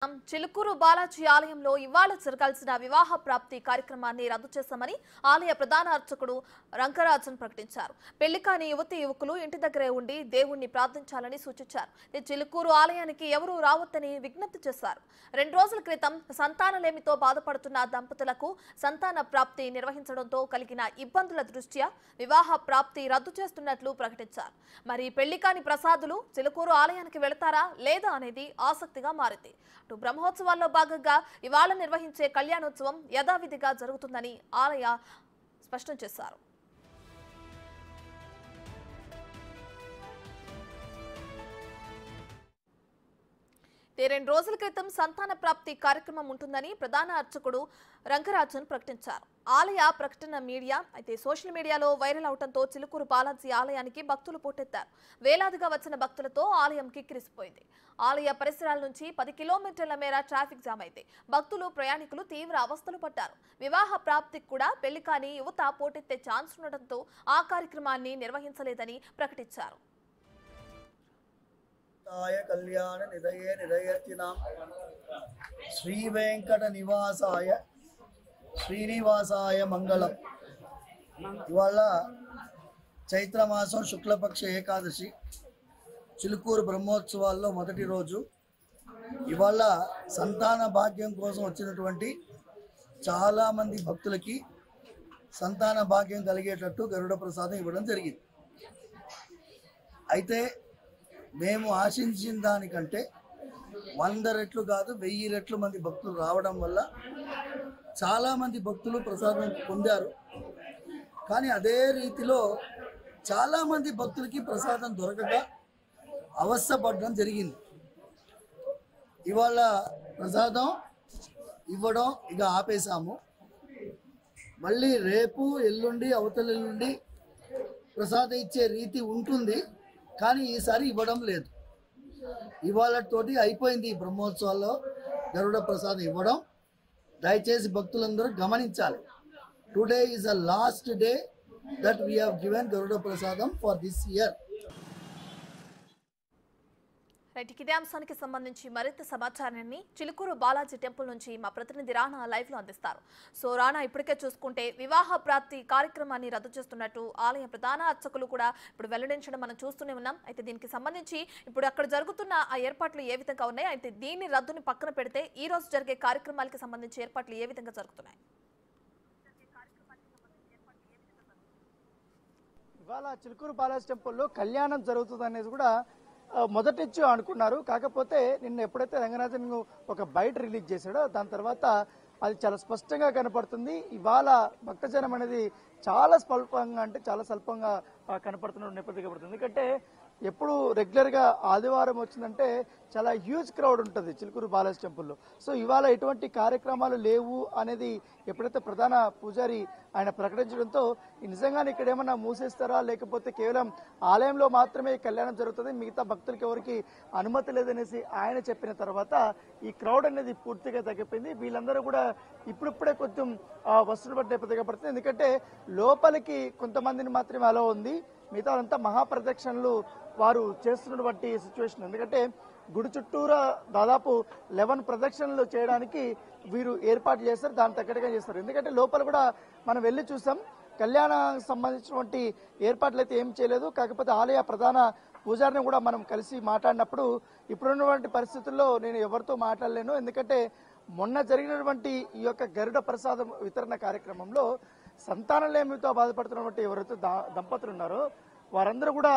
చూస్తున్నాం. చిలుకూరు బాలాజీ ఆలయంలో ఇవాళ జరగాల్సిన వివాహ ప్రాప్తి కార్యక్రమాన్ని రద్దు చేశామని ఆలయ ప్రధాన అర్చకుడు రంగరాజన్ ప్రకటించారు. పెళ్లి కాని యువకులు ఇంటి దగ్గరే ఉండి దేవుణ్ణి ప్రార్థించాలని సూచించారు. చిలుకూరు ఆలయానికి ఎవరూ రావద్దని విజ్ఞప్తి చేశారు. 2 రోజుల క్రితం సంతానలేమితో బాధపడుతున్న దంపతులకు సంతాన ప్రాప్తి నిర్వహించడంతో కలిగిన ఇబ్బందుల దృష్ట్యా వివాహ ప్రాప్తి రద్దు చేస్తున్నట్లు ప్రకటించారు. మరి పెళ్లి కాని ప్రసాదులు చిలుకూరు ఆలయానికి వెళతారా లేదా అనేది ఆసక్తిగా మారింది. అటు బ్రహ్మోత్సవాల్లో భాగంగా ఇవాళ నిర్వహించే కళ్యాణోత్సవం యథావిధిగా జరుగుతుందని ఆలయ స్పష్టం చేశారు. 2 రోజుల క్రితం సంతాన ప్రాప్తి కార్యక్రమం ఉంటుందని ప్రధాన అర్చకుడు రంగరాజన్ ప్రకటించారు. ఆలయ ప్రకటన మీడియా అయితే సోషల్ మీడియాలో వైరల్ అవడంతో చిలుకూరు బాలాజీ ఆలయానికి భక్తులు పోటెత్తారు. వేలాదిగా వచ్చిన భక్తులతో ఆలయం కిక్కిరిసిపోయింది. ఆలయ పరిసరాల నుంచి 10 కిలోమీటర్ల మేర ట్రాఫిక్ జామ్ అయితే భక్తులు ప్రయాణికులు తీవ్ర అవస్థలు పడ్డారు. వివాహ ప్రాప్తికి కూడా పెళ్లి కాని యువత పోటెత్తే ఛాన్స్ ఉండడంతో ఆ కార్యక్రమాన్ని నిర్వహించలేదని ప్రకటించారు. కళ్యాణ నిదయే నిదయర్చినాం శ్రీ వెంకట నివాసాయ శ్రీనివాసాయ మంగళం. ఇవాళ చైత్రమాసం శుక్లపక్ష ఏకాదశి చిలుకూరు బ్రహ్మోత్సవాల్లో మొదటి రోజు. ఇవాళ సంతాన భాగ్యం కోసం వచ్చినటువంటి చాలామంది భక్తులకి సంతాన భాగ్యం కలిగేటట్టు గరుడ ప్రసాదం ఇవ్వడం జరిగింది. అయితే మేము ఆశించిన దానికంటే 100 రెట్లు కాదు 1000 రెట్లు మంది భక్తులు రావడం వల్ల చాలామంది భక్తులు ప్రసాదం పొందారు. కానీ అదే రీతిలో చాలామంది భక్తులకి ప్రసాదం దొరకక అవస్థపడడం జరిగింది. ఇవాళ ప్రసాదం ఇవ్వడం ఇక ఆపేశాము. మళ్ళీ రేపు ఎల్లుండి అవతల ఎల్లుండి ప్రసాదం ఇచ్చే రీతి ఉంటుంది, కానీ ఈసారి ఇవ్వడం లేదు. ఇవాళతోటి అయిపోయింది ఈ బ్రహ్మోత్సవాల్లో గరుడ ప్రసాదం ఇవ్వడం. దయచేసి భక్తులందరూ గమనించాలి. Today is the last day that we have given Garuda prasadam for this year. ఇదే అంశానికి సంబంధించి మరింత సమాచారాన్ని చిలుకూరు బాలాజీ టెంపుల్ నుంచి మా ప్రతినిధి రాణా లైవ్ లో అందిస్తారు. సో రాణా, ఇప్పటికే చూసుకుంటే వివాహ ప్రాప్తి కార్యక్రమాన్ని రద్దు చేస్తున్నట్టు ఆలయ ప్రధాన అర్చకులు కూడా ఇప్పుడు వెల్లడించడం మనం చూస్తూనే ఉన్నాం. అయితే దీనికి సంబంధించి ఇప్పుడు అక్కడ జరుగుతున్న ఆ ఏర్పాట్లు ఏ విధంగా ఉన్నాయి, అయితే దీన్ని రద్దుని పక్కన పెడితే ఈ రోజు జరిగే కార్యక్రమాలకు సంబంధించి ఏర్పాట్లు ఏ విధంగా జరుగుతున్నాయి? ఇవాళ చిలుకూరు బాలాజీ టెంపుల్లో కళ్యాణం జరుగుతుంది అనేది కూడా మొదటి నుంచి అనుకున్నారు. కాకపోతే నిన్న ఎప్పుడైతే రంగనాథన్ ఒక బయట రిలీజ్ చేశాడో దాని తర్వాత అది చాలా స్పష్టంగా కనపడుతుంది. ఇవాళ భక్తజనం అనేది చాలా స్వల్పంగా అంటే చాలా స్వల్పంగా కనపడుతున్న నేపథ్యం కనపడుతుంది. ఎందుకంటే ఎప్పుడు రెగ్యులర్గా ఆదివారం వచ్చిందంటే చాలా హ్యూజ్ క్రౌడ్ ఉంటుంది చిలుకూరు బాలాజీ టెంపుల్లో. సో ఇవాళ ఎటువంటి కార్యక్రమాలు లేవు అనేది ఎప్పుడైతే ప్రధాన పూజారి ఆయన ప్రకటించడంతో నిజంగానే ఇక్కడ ఏమన్నా మూసేస్తారా, లేకపోతే కేవలం ఆలయంలో మాత్రమే కళ్యాణం జరుగుతుంది, మిగతా భక్తులకి ఎవరికి అనుమతి లేదనేసి ఆయన చెప్పిన తర్వాత ఈ క్రౌడ్ అనేది పూర్తిగా తగ్గిపోయింది. వీళ్ళందరూ కూడా ఇప్పుడిప్పుడే కొంచెం వస్తువులు పట్టే నేపథ్యం పడుతుంది. ఎందుకంటే లోపలికి కొంతమందిని మాత్రమే అలా ఉంది, మిగతా అంతా మహాప్రదక్షిణలు వారు చేస్తున్నటువంటి సిచ్యువేషన్. ఎందుకంటే గుడి చుట్టూరా దాదాపు 11 ప్రదక్షిణలు చేయడానికి వీరు ఏర్పాటు చేస్తారు, దాని తగ్గట్టుగా చేస్తారు. ఎందుకంటే లోపల కూడా మనం వెళ్ళి చూసాం, కళ్యాణానికి సంబంధించినటువంటి ఏర్పాట్లు అయితే ఏం చేయలేదు. కాకపోతే ఆలయ ప్రధాన పూజారిని కూడా మనం కలిసి మాట్లాడినప్పుడు ఇప్పుడున్నటువంటి పరిస్థితుల్లో నేను ఎవరితో మాట్లాడలేను, ఎందుకంటే మొన్న జరిగినటువంటి ఈ యొక్క గరుడ ప్రసాదం వితరణ కార్యక్రమంలో సంతానలేమితో బాధపడుతున్నటువంటి ఎవరైతే దంపతులు ఉన్నారో వారందరూ కూడా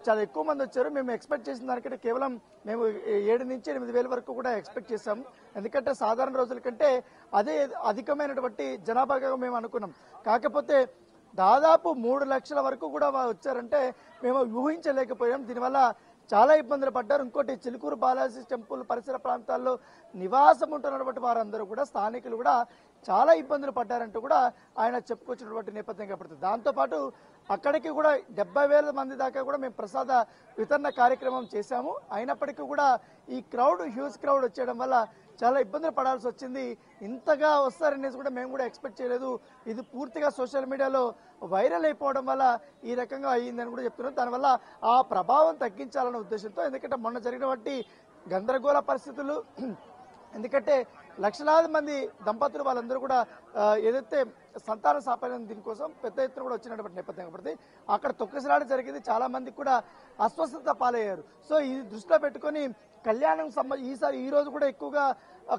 చాలా ఎక్కువ మంది వచ్చారు. మేము ఎక్స్పెక్ట్ చేసిన దానికంటే కేవలం మేము 7 నుంచి 8 వేల వరకు కూడా ఎక్స్పెక్ట్ చేసాం. ఎందుకంటే సాధారణ రోజుల కంటే అదే అధికమైనటువంటి జనాభాగా మేము అనుకున్నాం. కాకపోతే దాదాపు 3 లక్షల వరకు కూడా వచ్చారంటే మేము ఊహించలేకపోయాం. దీనివల్ల చాలా ఇబ్బందులు పడ్డారు. ఇంకోటి చిలుకూరు బాలాజీ టెంపుల్ పరిసర ప్రాంతాల్లో నివాసం ఉంటున్నటువంటి వారందరూ కూడా స్థానికులు కూడా చాలా ఇబ్బందులు పడ్డారంటూ కూడా ఆయన చెప్పుకొచ్చినటువంటి నేపథ్యం కనపడుతుంది. దాంతోపాటు అక్కడికి కూడా 70,000 మంది దాకా కూడా మేము ప్రసాద వితరణ కార్యక్రమం చేశాము. అయినప్పటికీ కూడా ఈ హ్యూజ్ క్రౌడ్ వచ్చేయడం వల్ల చాలా ఇబ్బందులు పడాల్సి వచ్చింది. ఇంతగా వస్తారనేసి కూడా మేము కూడా ఎక్స్పెక్ట్ చేయలేదు. ఇది పూర్తిగా సోషల్ మీడియాలో వైరల్ అయిపోవడం వల్ల ఈ రకంగా అయ్యిందని కూడా చెప్తున్నారు. దానివల్ల ఆ ప్రభావం తగ్గించాలన్న ఉద్దేశంతో, ఎందుకంటే మొన్న జరిగినటువంటి గందరగోళ పరిస్థితులు ఎందుకంటే లక్షలాది మంది దంపతులు వాళ్ళందరూ కూడా ఏదైతే సంతాన సాఫల్యం దీనికోసం పెద్ద ఎత్తున కూడా వచ్చినటువంటి నేపథ్యం కాబట్టి అక్కడ తొక్కిసలాట జరిగింది, చాలా మంది కూడా అస్వస్థత పాలయ్యారు. సో ఇది దృష్టిలో పెట్టుకొని కళ్యాణం ఈసారి ఈ రోజు కూడా ఎక్కువగా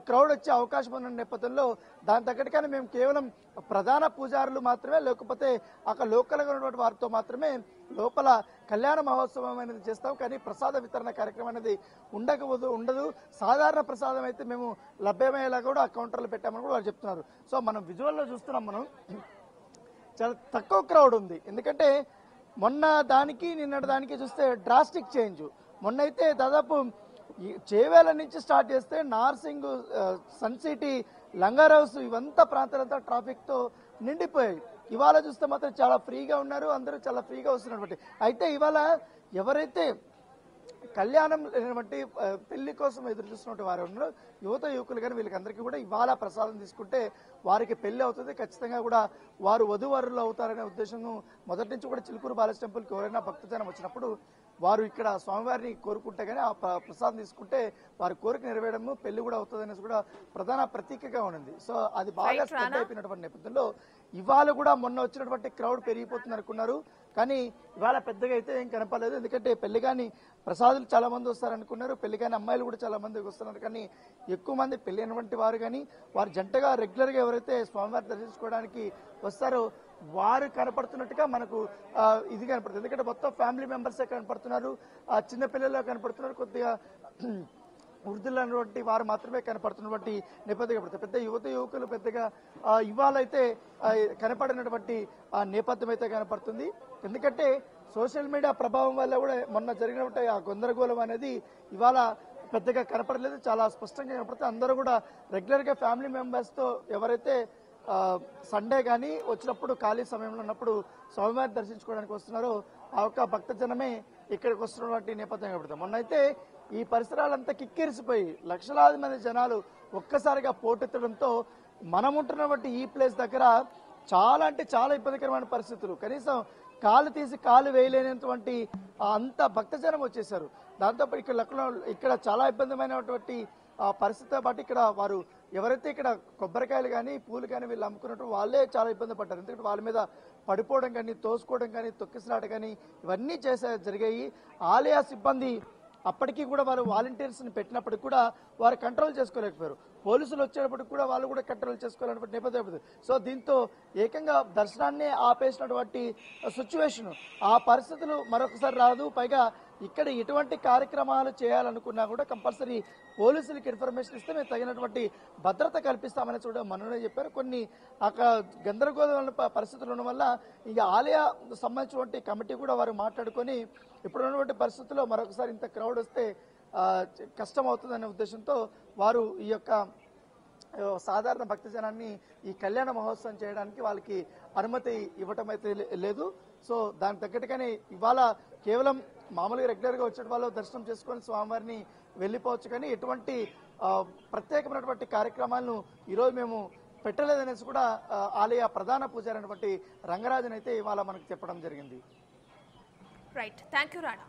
క్రౌడ్ వచ్చే అవకాశం ఉన్న నేపథ్యంలో దాని తగ్గట్టుగానే మేము కేవలం ప్రధాన పూజారులు మాత్రమే, లేకపోతే అక్కడ లోకల్గా ఉన్నటువంటి వారితో మాత్రమే లోపల కళ్యాణ మహోత్సవం అనేది చేస్తాం. కానీ ప్రసాద వితరణ కార్యక్రమం అనేది ఉండదు. సాధారణ ప్రసాదం అయితే మేము లభ్యమయ్యేలా కూడా కౌంటర్లు పెట్టామని కూడా వాళ్ళు చెప్తున్నారు. సో మనం విజువల్లో చూస్తున్నాం, మనం చాలా తక్కువ క్రౌడ్ ఉంది. ఎందుకంటే మొన్న దానికి నిన్నటి దానికి చూస్తే డ్రాస్టిక్ చేంజ్. మొన్న అయితే దాదాపు చేవేల నుంచి స్టార్ట్ చేస్తే Narsingi, Sun City, Langar house ఇవంతా ప్రాంతాలంతా ట్రాఫిక్తో నిండిపోయాయి. ఇవాళ చూస్తే మాత్రం చాలా ఫ్రీగా ఉన్నారు, అందరూ చాలా ఫ్రీగా వస్తున్నటువంటి. అయితే ఇవాళ ఎవరైతే కళ్యాణం లేనటువంటి పెళ్లి కోసం ఎదురు చూస్తున్నటువంటి వారు ఉన్నారు, యువకులు కానీ వీళ్ళకందరికీ కూడా ఇవాళ ప్రసాదం తీసుకుంటే వారికి పెళ్లి అవుతుంది, ఖచ్చితంగా కూడా వారు వధువరులు అవుతారనే ఉద్దేశం మొదటి నుంచి కూడా చిలుకూరు బాలాజీ టెంపుల్కి ఎవరైనా భక్తజనం వచ్చినప్పుడు వారు ఇక్కడ స్వామివారిని కోరుకుంటే కానీ ఆ ప్రసాదం తీసుకుంటే వారి కోరిక నెరవేరడము, పెళ్లి కూడా అవుతుంది అనేసి కూడా ప్రధాన ప్రతీకగా ఉంది. సో అది బాగా స్ప్రెడ్ అయిపోయినటువంటి నేపథ్యంలో ఇవాళ కూడా మొన్న వచ్చినటువంటి క్రౌడ్ పెరిగిపోతుంది అనుకున్నారు, కానీ ఇవాళ పెద్దగా అయితే ఏం కనపడలేదు. ఎందుకంటే పెళ్లి కానీ ప్రసాదులు చాలా మంది వస్తారనుకున్నారు, పెళ్లి కానీ అమ్మాయిలు కూడా చాలా మంది వస్తున్నారు, కానీ ఎక్కువ మంది పెళ్లి అయినటువంటి వారు కానీ వారు జంటగా రెగ్యులర్గా ఎవరైతే స్వామివారి దర్శించుకోవడానికి వస్తారో వారు కనపడుతున్నట్టుగా మనకు ఇది కనపడుతుంది. ఎందుకంటే మొత్తం ఫ్యామిలీ మెంబర్సే కనపడుతున్నారు, చిన్నపిల్లలు కనపడుతున్నారు, కొద్దిగా వృద్ధులైనటువంటి వారు మాత్రమే కనపడుతున్నటువంటి నేపథ్యం కనపడుతుంది. పెద్ద యువకులు పెద్దగా ఇవాళ అయితే కనపడినటువంటి నేపథ్యం అయితే కనపడుతుంది. ఎందుకంటే సోషల్ మీడియా ప్రభావం వల్ల కూడా మొన్న జరిగినటువంటి ఆ గందరగోళం అనేది ఇవాళ పెద్దగా కనపడలేదు, చాలా స్పష్టంగా కనపడుతుంది. అందరూ కూడా రెగ్యులర్గా ఫ్యామిలీ మెంబర్స్తో ఎవరైతే సండే కానీ వచ్చినప్పుడు ఖాళీ సమయంలో ఉన్నప్పుడు స్వామివారిని దర్శించుకోవడానికి వస్తున్నారో ఆ యొక్క భక్తజనమే ఇక్కడికి వస్తున్నటువంటి నేపథ్యం కనపడుతుంది. మొన్న అయితే ఈ పరిసరాలంతా కిక్కిరిసిపోయి లక్షలాది మంది జనాలు ఒక్కసారిగా పోటెత్తడంతో మనం ఉంటున్నటువంటి ఈ ప్లేస్ దగ్గర చాలా అంటే చాలా ఇబ్బందికరమైన పరిస్థితులు, కనీసం కాలు తీసి కాలు వేయలేనటువంటి అంత భక్తజనం వచ్చేసారు. దాంతో ఇక్కడ చాలా ఇబ్బందిమైనటువంటి పరిస్థితితో పాటు ఇక్కడ వారు ఎవరైతే ఇక్కడ కొబ్బరికాయలు కానీ పూలు కానీ వీళ్ళు అమ్ముకున్నట్టు వాళ్ళే చాలా ఇబ్బంది పడ్డారు. ఎందుకంటే వాళ్ళ మీద పడిపోవడం కానీ, తోసుకోవడం కానీ, తొక్కిసలాట కానీ ఇవన్నీ జరిగాయి. ఆలయ సిబ్బంది అప్పటికీ కూడా వారు వాలంటీర్స్ని పెట్టినప్పటికి కూడా వారు కంట్రోల్ చేసుకోలేకపోయారు. పోలీసులు వచ్చేటప్పటికి కూడా వాళ్ళు కూడా కంట్రోల్ చేసుకోలేనటువంటి నేపథ్యం. సో దీంతో ఏకంగా దర్శనాన్ని ఆపేసినటువంటి సిచ్యువేషన్, ఆ పరిస్థితులు మరొకసారి రాదు. పైగా ఇక్కడ ఎటువంటి కార్యక్రమాలు చేయాలనుకున్నా కూడా కంపల్సరీ పోలీసులకు ఇన్ఫర్మేషన్ ఇస్తే మేము తగినటువంటి భద్రత కల్పిస్తామని కూడా మననే చెప్పారు. కొన్ని అక్కడ గందరగోళం పరిస్థితులు ఉండడం వల్ల ఇక ఆలయ సంబంధించినటువంటి కమిటీ కూడా వారు మాట్లాడుకొని ఇప్పుడున్నటువంటి పరిస్థితుల్లో మరొకసారి ఇంత క్రౌడ్ వస్తే కష్టం అవుతుందనే ఉద్దేశంతో వారు ఈ యొక్క సాధారణ భక్తజనాన్ని ఈ కళ్యాణ మహోత్సవం చేయడానికి వాళ్ళకి అనుమతి ఇవ్వటం అయితే లేదు. సో దానికి తగ్గట్టుగానే ఇవాళ కేవలం మామూలుగా రెగ్యులర్గా వచ్చే వాళ్ళు దర్శనం చేసుకొని స్వామివారిని వెళ్ళిపోవచ్చు, కానీ ఎటువంటి ప్రత్యేకమైనటువంటి కార్యక్రమాలను ఈరోజు మేము పెట్టలేదనేసి కూడా ఆలయ ప్రధాన పూజారి అయినటువంటి రంగరాజన్ అయితే ఇవాళ మనకు చెప్పడం జరిగింది. Right, thank you Rana.